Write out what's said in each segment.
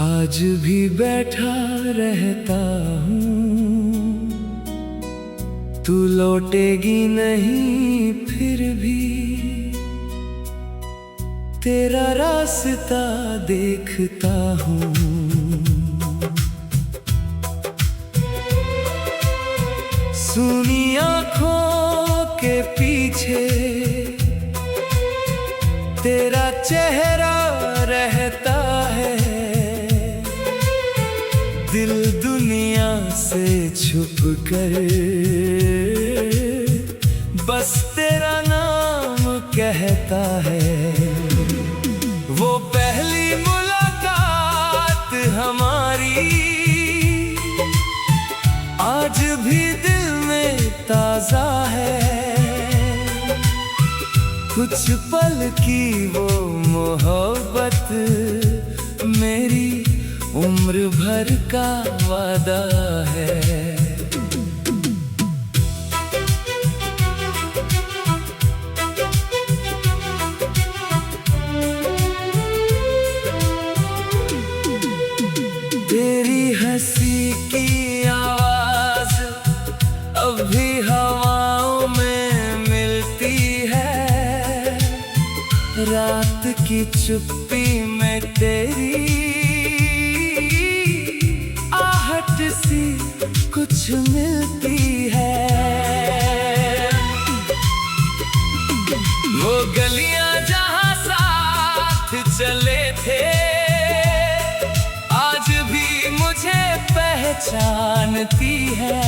आज भी बैठा रहता हूँ, तू लौटेगी नहीं फिर भी तेरा रास्ता देखता हूँ। सुनी आँखों के पीछे तेरा चेहरा रहता है, दिल दुनिया से छुप कर बस तेरा नाम कहता है। वो पहली मुलाकात हमारी आज भी दिल में ताजा है, कुछ पल की वो मोहब्बत मेरी उम्र भर का वादा है। तेरी हंसी की आवाज अब भी हवाओं में मिलती है, रात की चुप्पी में तेरी आहट सी कुछ मिलती है। वो गलियां जहां साथ चले थे आज भी मुझे पहचानती है,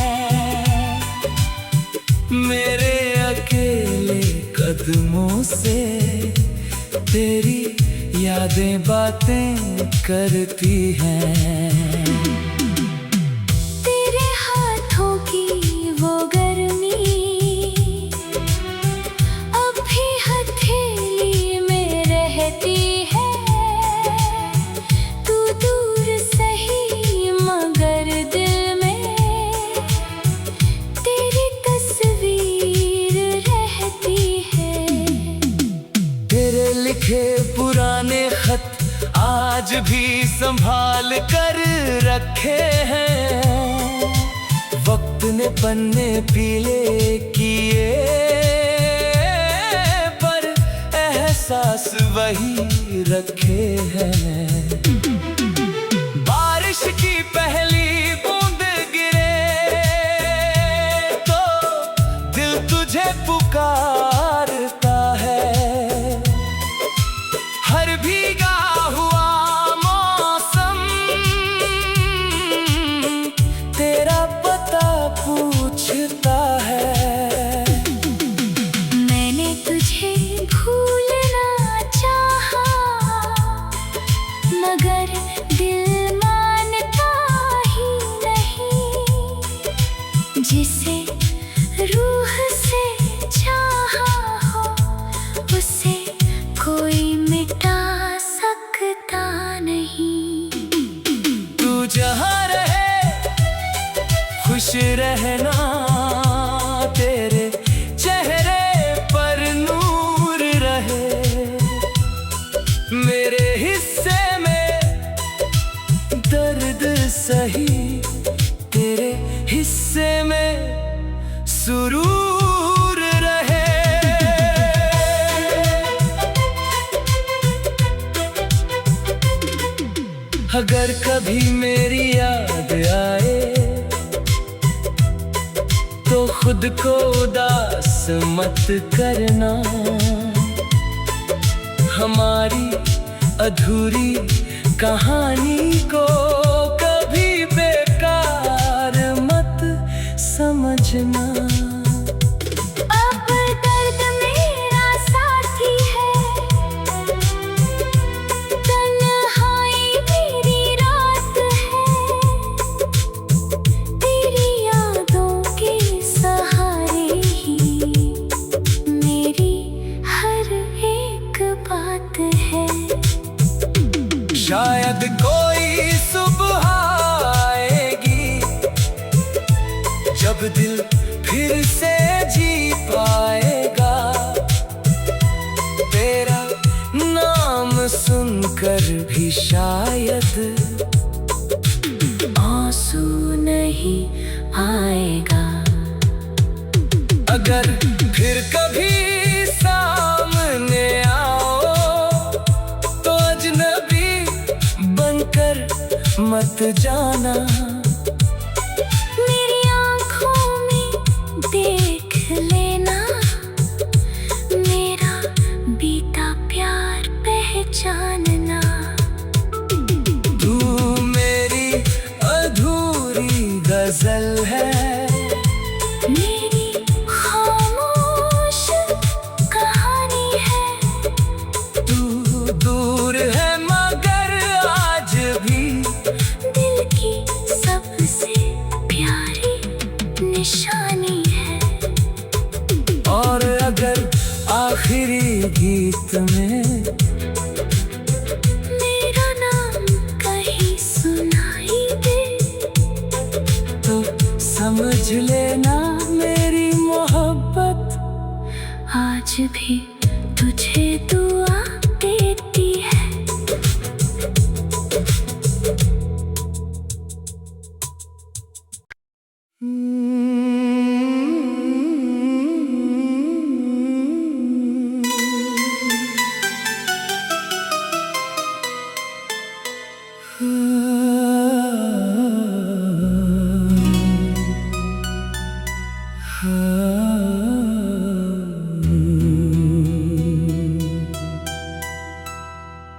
मेरे अकेले कदमों से तेरी यादें बातें करती हैं। तेरे हाथों की वो गर्मी अब भी हथेली में रहती है, तू दूर सही मगर दिल में तेरी तस्वीर रहती है। तेरे लिखे पुराने खत आज भी संभाल कर रखे हैं, वक्त ने पन्ने पीले किए पर एहसास वही रखे हैं। बारिश की पहली बूंद गिरे तो दिल तुझे पुकारता है, हर भीगा हुआ मौसम तेरा पता पूछता है। मैंने तुझे भूलना चाहा मगर दिल मानता ही नहीं, जिसे रूह से चाहा हो उसे कोई मिटा सकता नहीं। तू जहाँ रहे खुश रहना, तेरे चेहरे पर नूर रहे, मेरे हिस्से में दर्द सही तेरे हिस्से में सुरूर रहे। अगर कभी मेरी याद आए तो खुद को उदास मत करना, हमारी अधूरी कहानी को कभी बेकार मत समझना। अब दर्द मेरा साथी है, तन्हाई मेरी रात है, तेरी यादों के सहारे ही मेरी हर एक बात है। शायद कोई सुबह आएगी जब दिल फिर से जी पाएगा, तेरा नाम सुनकर कर भी शायद आंसू नहीं आएगा। अगर फिर कभी सामने आओ तो अजनबी बनकर मत जाना। मेरी आंखों में देख लेना, मेरा बीता प्यार पहचानना। तू मेरी अधूरी गजल है, मेरी खामोश कहानी है। तू दूर है मगर आज भी दिल की सबसे प्यारी निशानी है। और अगर आखिरी गीत में मेरा नाम कहीं सुनाई दे तो समझ लेना मेरी मोहब्बत आज भी तुझे दुआ देती है।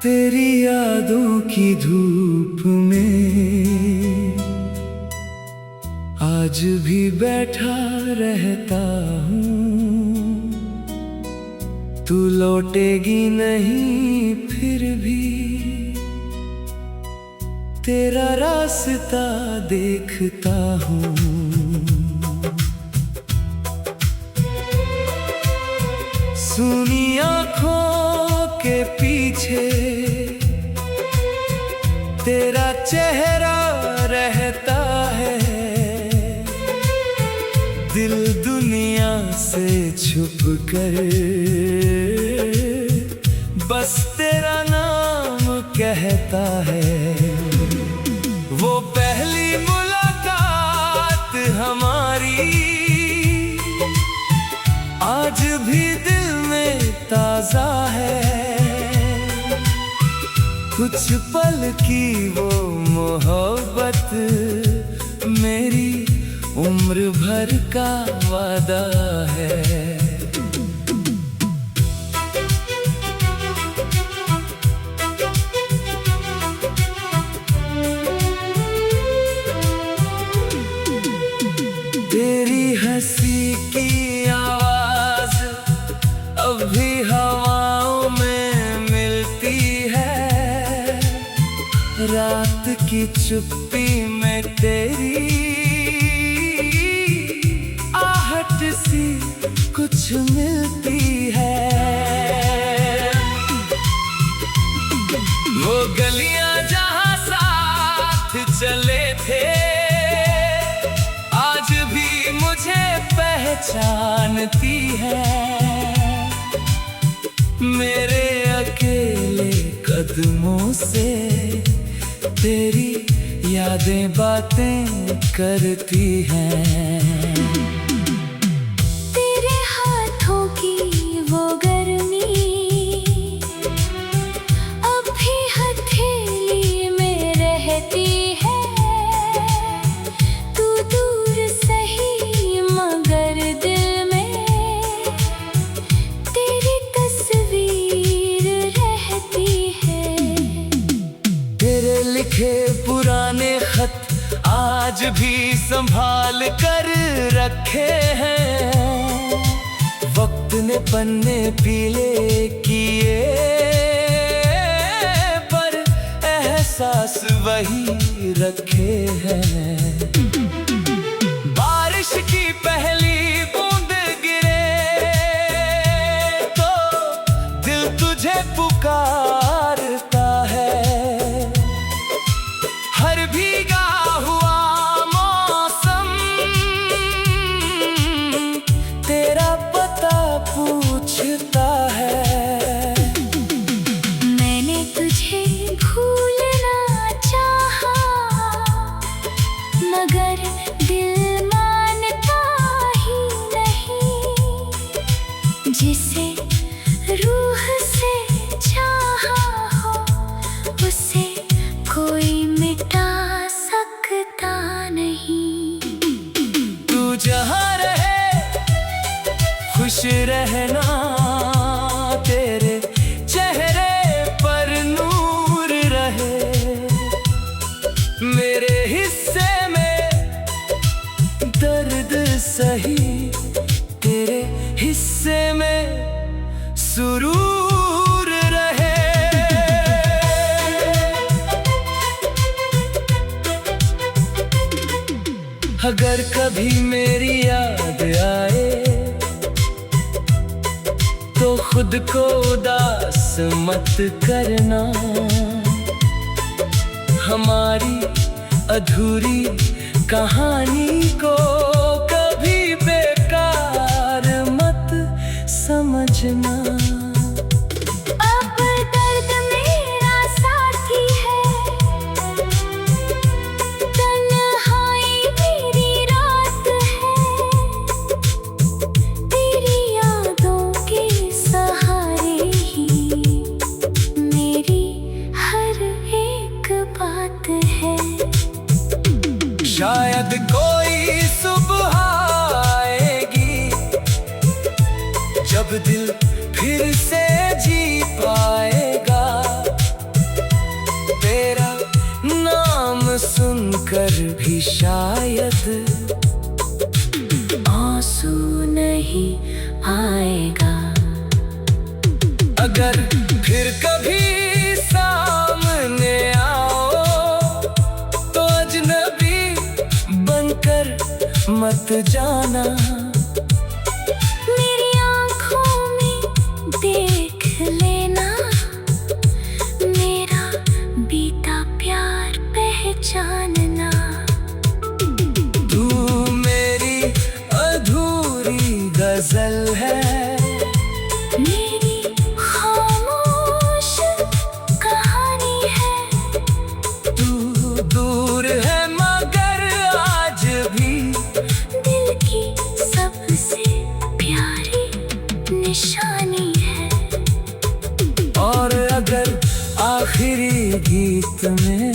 तेरी यादों की धूप में आज भी बैठा रहता हूँ। तू लौटेगी नहीं फिर भी तेरा रास्ता देखता हूँ। सुनी आँखों के पीछे तेरा चेहरा रहता है। दिल दुनिया से छुप कर बस तेरा नाम कहता है। वो पहली मुलाकात हमारी आज भी दिल में ताजा है। कुछ पल की वो मोहब्बत मेरी उम्र भर का वादा है। तेरी हंसी की आवाज अब भी हवाओं में मिलती है। रात की चुप्पी में तेरी आहट सी कुछ मिलती है। वो गलियां जहां साथ चले थे आज भी मुझे पहचानती है। मेरे अकेले कदमों से तेरी यादें बातें करती हैं। तेरे हाथों की वो गर्मी अब भी हथेली में रहती है। तू दूर सही मगर दिल में तेरी तस्वीर रहती है। तेरे लिखे पुराने खत आज भी संभाल कर रखे हैं। वक्त ने पन्ने पीले किए पर एहसास वही रखे हैं। बारिश की पहली बूंद गिरे तो दिल तुझे पुकारता है। हर भीगा हुआ मौसम तेरा पता पूछता है। मैंने तुझे मिटा सकता नहीं। तू जहाँ रहे खुश रहना, तेरे चेहरे पर नूर रहे। मेरे हिस्से में दर्द सही, तेरे हिस्से में सुरूर रहे। अगर कभी मेरी याद आए तो खुद को उदास मत करना। हमारी अधूरी कहानी को कभी बेकार मत समझना। अब दर्द मेरा साथी है, तन्हाई मेरी रात है। तेरी यादों के सहारे ही मेरी हर एक बात है। शायद कोई सुबह आएगी जब दिल फिर से जी पाएगा। तेरा नाम सुनकर भी शायद आंसू नहीं आएगा। अगर फिर कभी सामने आओ तो अजनबी बनकर मत जाना। मेरी आँखों में देख लेना, मेरा बीता प्यार पहचानना। तू मेरी अधूरी गजल है, मेरी खामोश कहानी है। तू दूर है मगर आज भी दिल की सबसे प्यारी निशानी है। और अगर आखिरी गीत में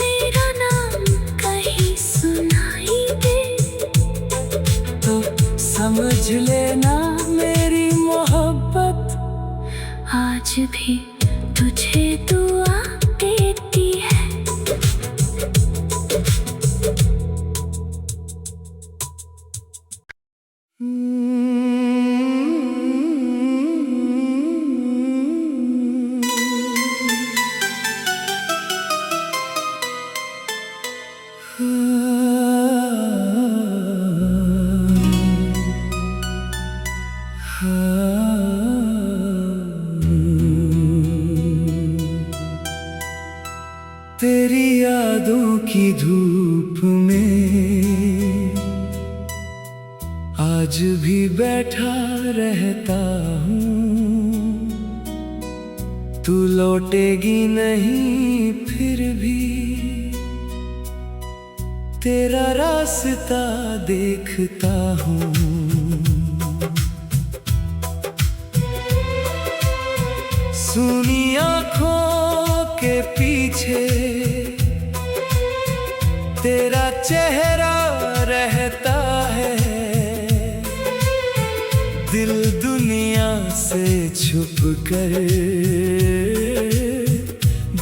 मेरा नाम कहीं सुनाई दे तो समझ लेना मेरी मोहब्बत आज भी तुझे दुआ देती है। तेरी यादों की धूप में आज भी बैठा रहता हूँ। तू लौटेगी नहीं फिर भी तेरा रास्ता देखता हूँ। सुनी आँखों के पीछे तेरा चेहरा रहता है। दिल दुनिया से छुप कर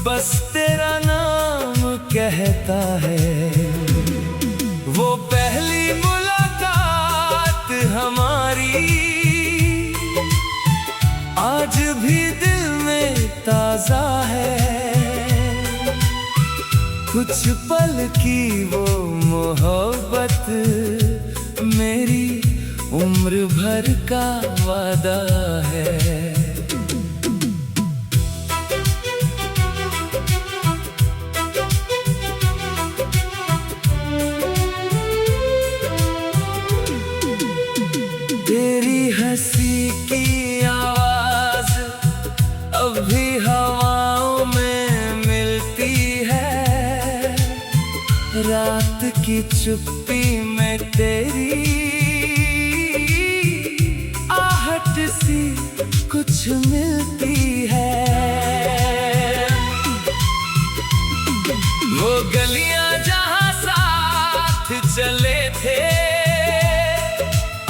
बस तेरा नाम कहता है। वो पहली मुलाकात हमारी आज भी दिल में ताजा है। कुछ पल की वो मोहब्बत मेरी उम्र भर का वादा है। तेरी हंसी की आवाज अभी हवाओं में मिलती है। रात की चुप्पी में तेरी आहट सी कुछ मिलती है। वो गलियां जहां साथ चले थे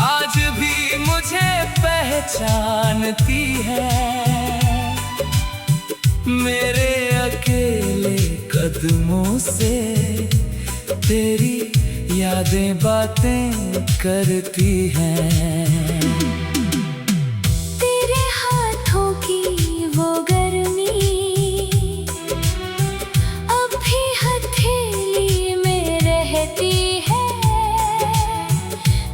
आज भी मुझे पहचानती है। मेरे अकेले कदमों से तेरी यादें बातें करती हैं। तेरे हाथों की वो गर्मी अब भी हथेली में रहती है।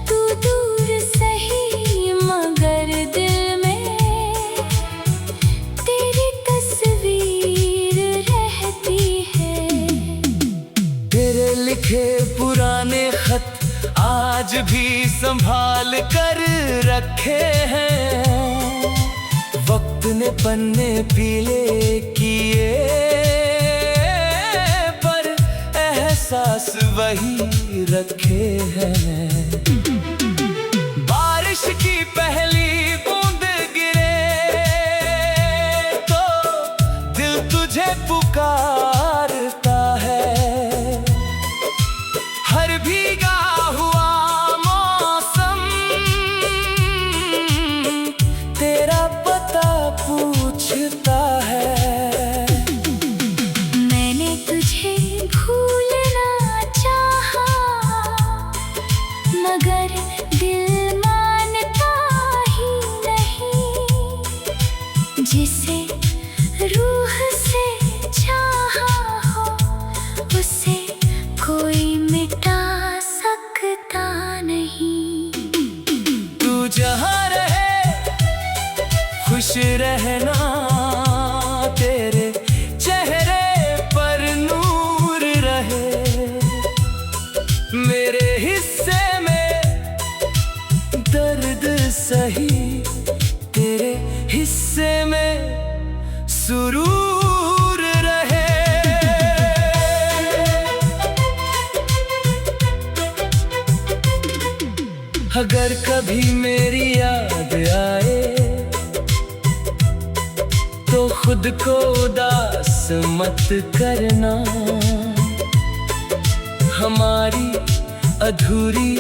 तू दूर सही मगर दिल में तेरी तस्वीर रहती है। तेरे लिखे पुराने खत आज भी संभाल कर रखे हैं। वक्त ने पन्ने पीले किए पर एहसास वही रखे हैं। बारिश की पहली बूंद गिरे तो दिल तुझे पुकारता है। हर भीगा हुआ मौसम तेरा पता पूछता है। मैंने तुझे भूलना चाहा मगर दिल मानता ही नहीं। जिसे रूह से चाहा हो उसे कोई मिटा सकता नहीं। तू जहाँ रहे खुश रहना, तेरे चेहरे पर नूर रहे। मेरे हिस्से में दर्द सही, तेरे हिस्से में सुरूर रहे। अगर कभी मेरी याद आए तो खुद को उदास मत करना। हमारी अधूरी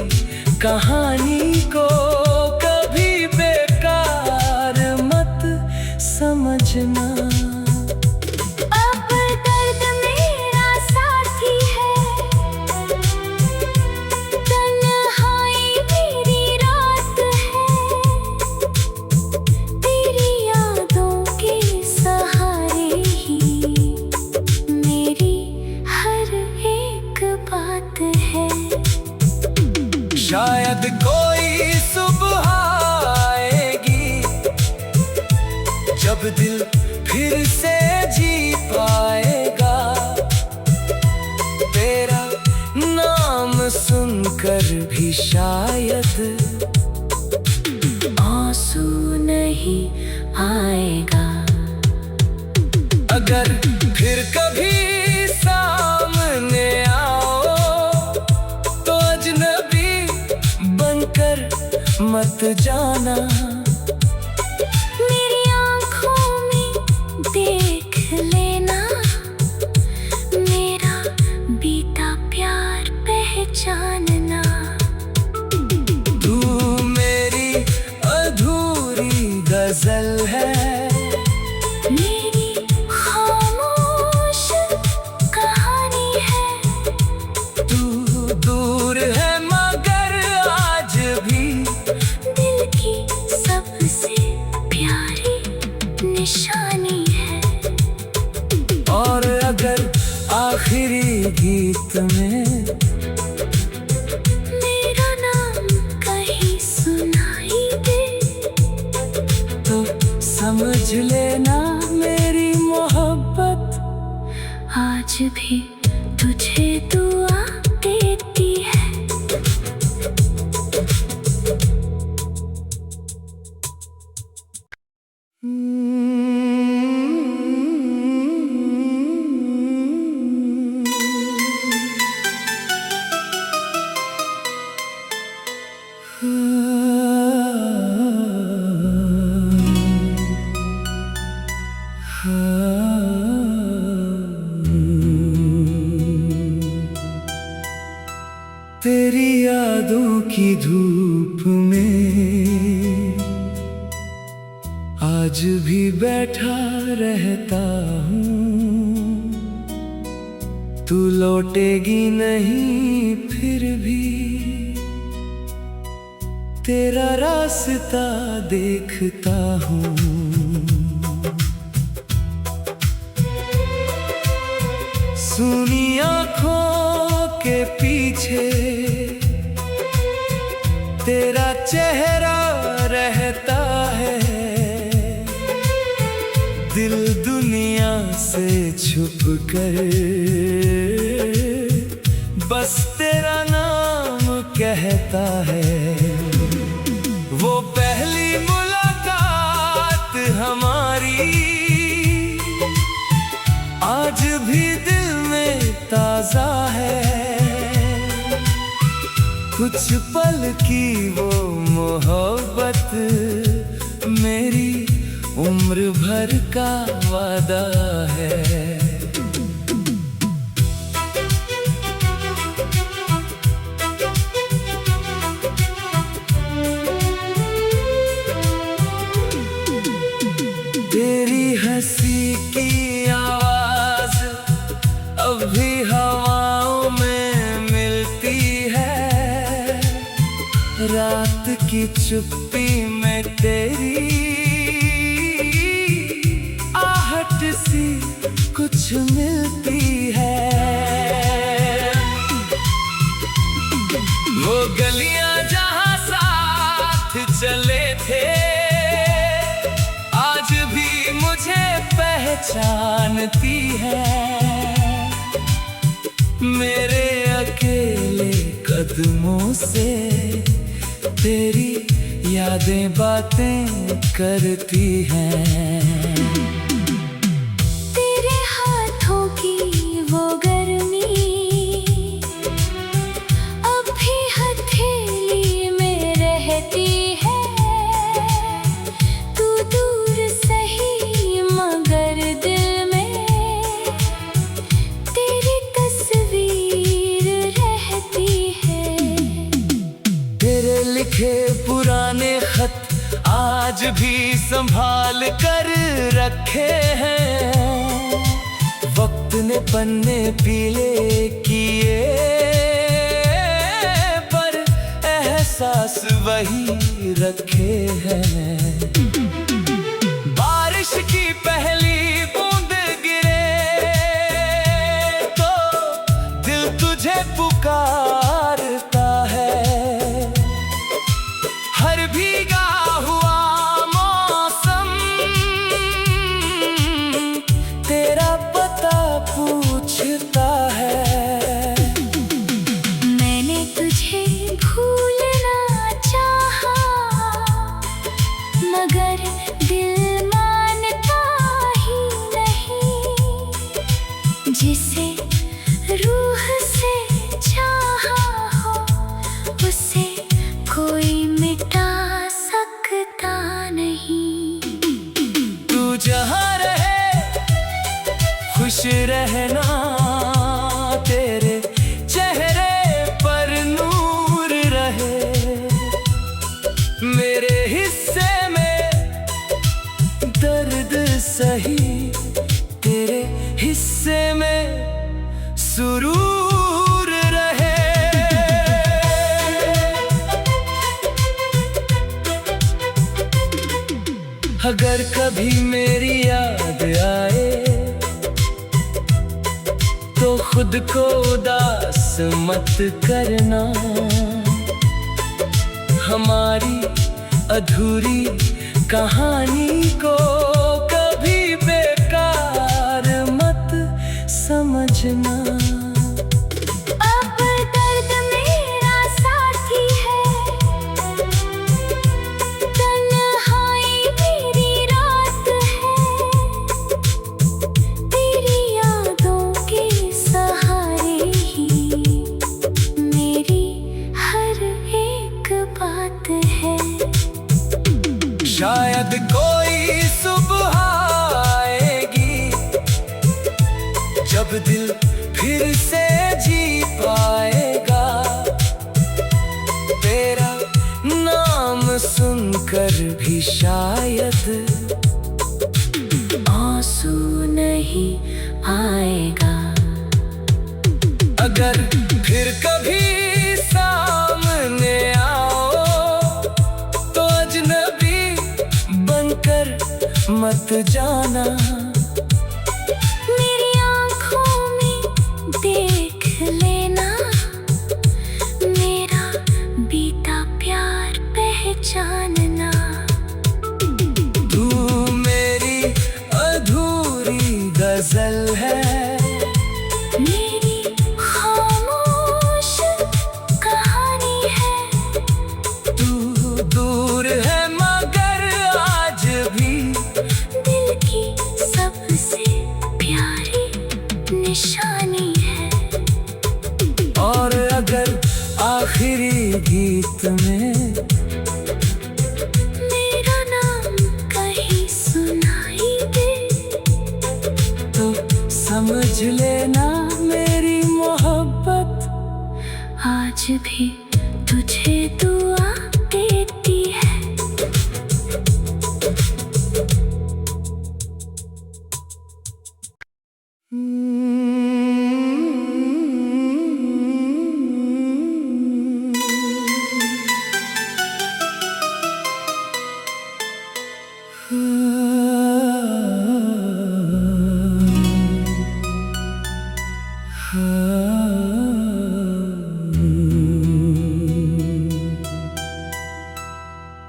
कहानी को कभी बेकार मत समझना। अब दर्द मेरा साथी है, तन्हाई मेरी रात है। तेरी यादों के सहारे ही मेरी हर एक बात है। शायद कोई सुबह आएगी जब दिल फिर से जी पाएगा। तेरा नाम सुनकर भी शायद आंसू नहीं आएगा। अगर फिर कभी सामने आओ तो अजनबी बनकर मत जाना। मेरी आँखों में देख लेना मेरा बीता प्यार पहचानना। तू मेरी अधूरी गजल है, मेरी खामोश कहानी है। तू दूर है मगर आज भी दिल की सबसे प्यारी निशानी है। और अगर आखिरी गीत में मेरा नाम कहीं सुनाई दे तो समझ लेना मेरी मोहब्बत आज भी तुझे दुआ देती है। की धूप में आज भी बैठा रहता हूँ। तू लौटेगी नहीं फिर भी तेरा रास्ता देखता हूँ। सुनी आँखों के पीछे तेरा चेहरा रहता है। दिल दुनिया से छुप कर बस तेरा नाम कहता है। वो पहली मुलाकात हमारी आज भी दिल में ताजा है। कुछ पल की वो मोहब्बत मेरी उम्र भर का वादा है। तेरी हंसी की आवाज अभी हवाओं में मिलती है। रात की चुप्पी में तेरी आहट सी कुछ मिलती है। वो गलियां जहां साथ चले थे आज भी मुझे पहचानती है। मेरे अकेले कदमों से तेरी यादें बातें करती हैं। तेरे हाथों की वो गर्मी अब भी हथेली में रहती है। तू दूर सही मगर दिल में तेरी तस्वीर रहती है। तेरे लिखे पुराने खत आज भी संभाल कर रखे हैं। वक्त ने पन्ने पीले किए पर एहसास वही रखे हैं। बारिश की पहली बूंद गिरे तो दिल तुझे पुकारता है। हर भीगा हुआ मौसम तेरा पता पूछता है। मैंने तुझे भूलना चाहा मगर दिल मानता ही नहीं। जिसे रूह से चाहा हो उसे कोई मिटा सकता नहीं। तू जहाँ रहे खुश रहना। तेरे चेहरे पर नूर रहे। मेरे हिस्से में दर्द सही तेरे हिस्से में सुरूर रहे। अगर कभी मेरी याद आए तो खुद को उदास मत करना। हमारी अधूरी कहानी को कभी बेकार मत समझना। अब दर्द मेरा साथी है। तन्हाई मेरी रात है। तेरी यादों के सहारे ही मेरी हर एक बात है। शायद कोई सुबह आएगी जब दिल फिर से जी पाएगा। कर भी शायद आंसू नहीं आएगा। अगर फिर कभी सामने आओ तो अजनबी बनकर मत जाना। मेरी आंखों में देख लेना, मेरा बीता प्यार पहचानना। तू मेरी अधूरी गजल है, मेरी खामोश कहानी है। तू दूर है मगर आज भी दिल की सबसे प्यारी निशानी है। और अगर आखिरी गीत में मेरा नाम कहीं सुनाई दे तो समझ लेना मेरी मोहब्बत आज भी तुझे दुआ देती है।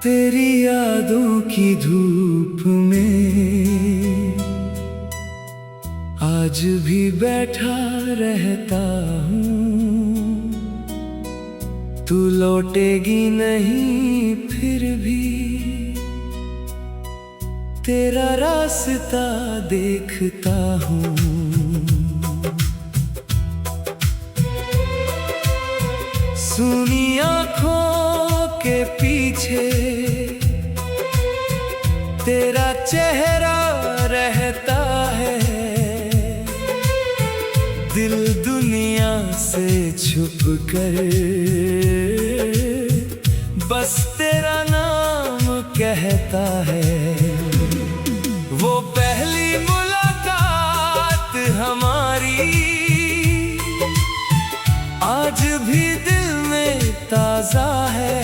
तेरी यादों की धूप में आज भी बैठा रहता हूँ। तू लौटेगी नहीं फिर भी तेरा रास्ता देखता हूँ। सुनी आँखों के पीछे तेरा चेहरा रहता है। दिल दुनिया से छुप कर बस तेरा नाम कहता है। वो पहली मुलाकात हमारी आज भी दिल में ताजा है।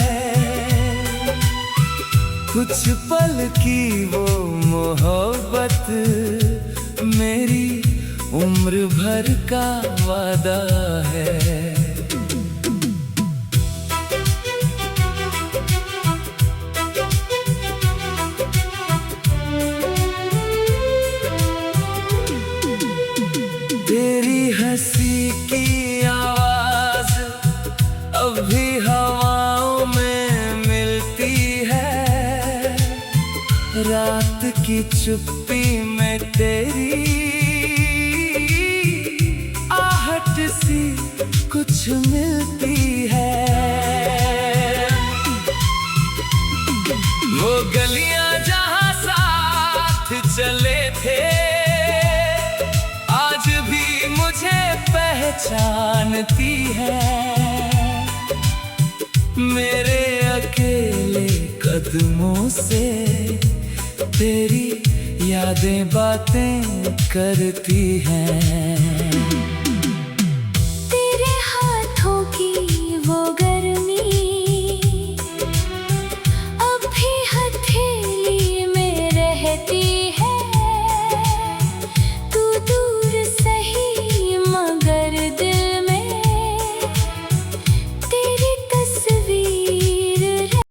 कुछ पल की वो मोहब्बत मेरी उम्र भर का वादा है। तेरी हंसी की आवाज अब भी हवाओं में मिलती है। रात की चुप्पी में तेरी आहट सी कुछ मिलती है। वो गलियां जहां साथ चले थे आज भी मुझे पहचानती है। मेरे अकेले कदमों से तेरी यादें बातें करती हैं।